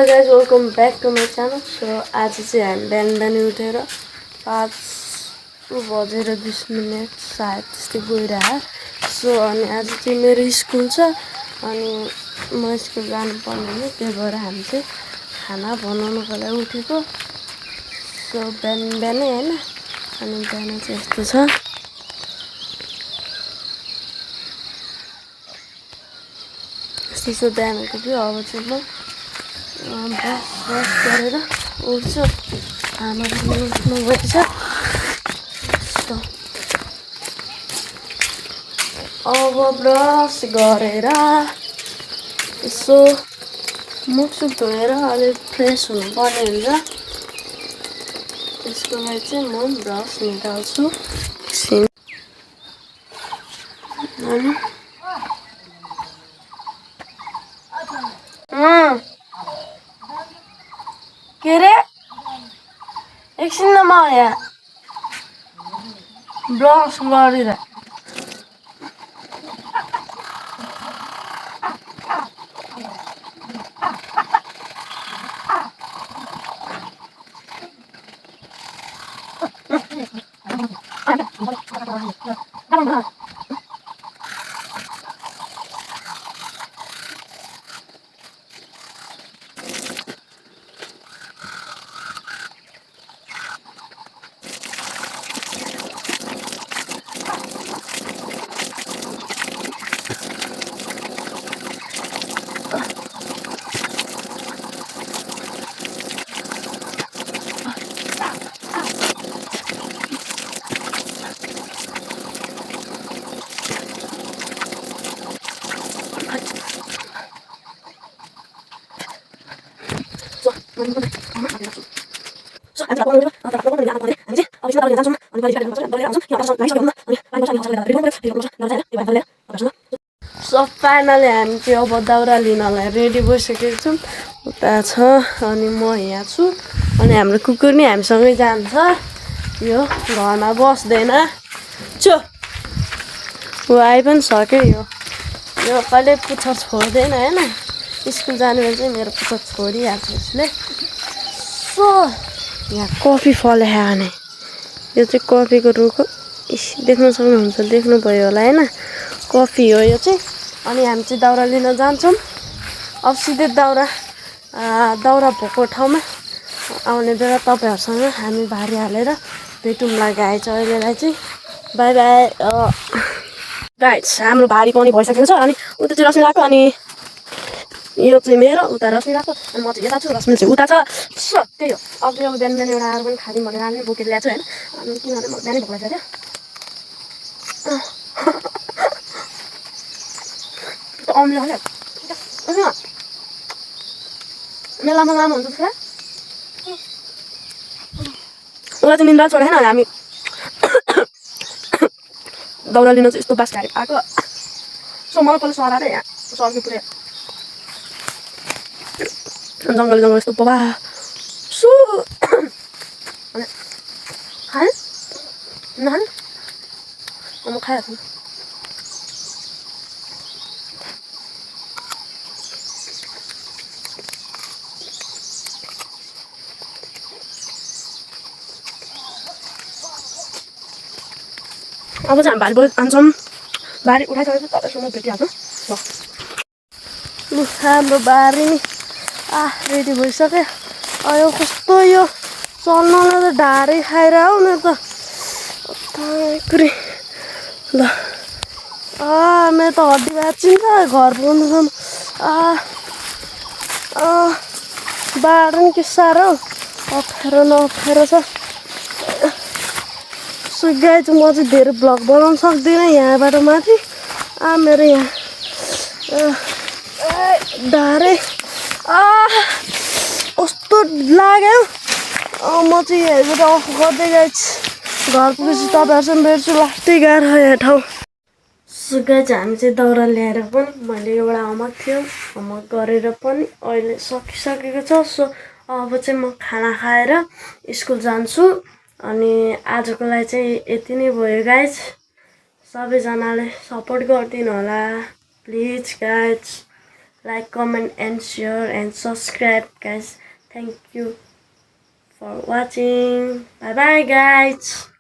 Hello guys welcome back to my channel. So आज चाहिँ हामी बिहान बिहानै उठेर 5:20 सायद त्यस्तै गइरह। सो अनि आज चाहिँ मेरो स्कुल छ अनि म स्कुल जानुपर्ने हो, त्यही भएर हामी चाहिँ खाना बनाउनको लागि उठेको। सो बिहान बिहानै हैन, अनि बिहान चाहिँ यस्तो छ। यस्तो छ बिहानको चाहिँ। अब चाहिँ म ब्रस गरेर उठ्छु। आमा पनि उठ्नु भएछ। अब ब्रस गरेर यसो मुखसुख धोएर अलिक फ्रेस हुनुपर्ने हुन्छ। त्यसको लागि चाहिँ म ब्रस निकाल्छु। के रे एकछिन न म यहाँ ब्रस गरेर सो फाइनली हामी चाहिँ अब दाउरा लिनलाई रेडी भइसकेको छौँ। उता छ अनि म यहाँ छु अनि हाम्रो कुकुर नि हामीसँगै जान्छ। यो घरमा बस्दैन। चो ऊ आइ पनि सक्यो। यो कहिले पुच्छर छोड्दैन हैन। स्कुल जाने बेला चाहिँ मेरो पुच्छर छोडिहाल्छ यसले। सो यहाँ कफी फल्यो भने यो चाहिँ कफीको रुख हो। देख्न सक्नुहुन्छ, देख्नुभयो होला हैन, कफी हो यो चाहिँ। अनि हामी चाहिँ दाउरा लिन जान्छौँ। अब सिधै दाउरा भएको ठाउँमा आउने बेला तपाईँहरूसँग हामी भारी हालेर भेटौँला गाइज। अहिलेलाई चाहिँ बाई बाई गाइज। हाम्रो भारी पनि भइसकेको छ अनि उता चाहिँ रस्मी गएको अनि यो चाहिँ मेरो उता रस्मी गएको अनि म चाहिँ यता छु, रस्मी चाहिँ उता छ। सो त्यही हो। अब चाहिँ अब बिहान बिहान एउटा आएर पनि खादिउँ भनेर हामी बोकेर ल्याएको छु होइन। अनि किनभने म बिहानै भोक लाग्छ क्या। अम्ली हाल्यो मेलामा लानुहुन्छ त्यसलाई। उसलाई चाहिँ निन्द्रा छोडेन। हामी दाउरा लिन चाहिँ यस्तो बास गाडी आएको। सो मलाई पहिला सराएर यहाँ सर्नु पुऱ्यो। जङ्गल जङ्गल यस्तो बबा सु खाएँ नखाने म खाइहाल्छु। अब चाहिँ हामी भारी बोकेर आन्छौँ। भारी उठाइसकेपछि तपाईँसँग भेटिहाल्छौँ। हाम्रो बारी रेडी भइसक्यो। यो कस्तो यो चल्नलाई त ढाडै खाएर हौ मेरो त कुरी ल मेरो त हड्डी भाँचिन्छ घर पुग्नुसम्म। बाटो नि के साह्रो अप्ठ्यारो नअप्ठ्यारो छ। सुगाइ चाहिँ म चाहिँ धेरै भ्लग बनाउन सक्दिनँ यहाँबाट माथि। मेरो यहाँ ढाडै कस्तो लाग्यो। म चाहिँ यहाँबाट अफ गर्दै गाइज। घर पुगेपछि तपाईँहरूसँग भेट्छु। लास्टै गाह्रो यहाँ ठाउँ। सुगाइ चाहिँ हामी चाहिँ दाउरा ल्याएर पनि मैले एउटा होमवर्क थियो, होमवर्क गरेर पनि अहिले सकिसकेको छ। सो अब चाहिँ म खाना खाएर स्कुल जान्छु। अनि आजको लागि चाहिँ यति नै भयो गाइज। सबैजनाले सपोर्ट गरिदिनु होला please guys. like, comment and share and subscribe guys. Thank you for watching. Bye bye guys.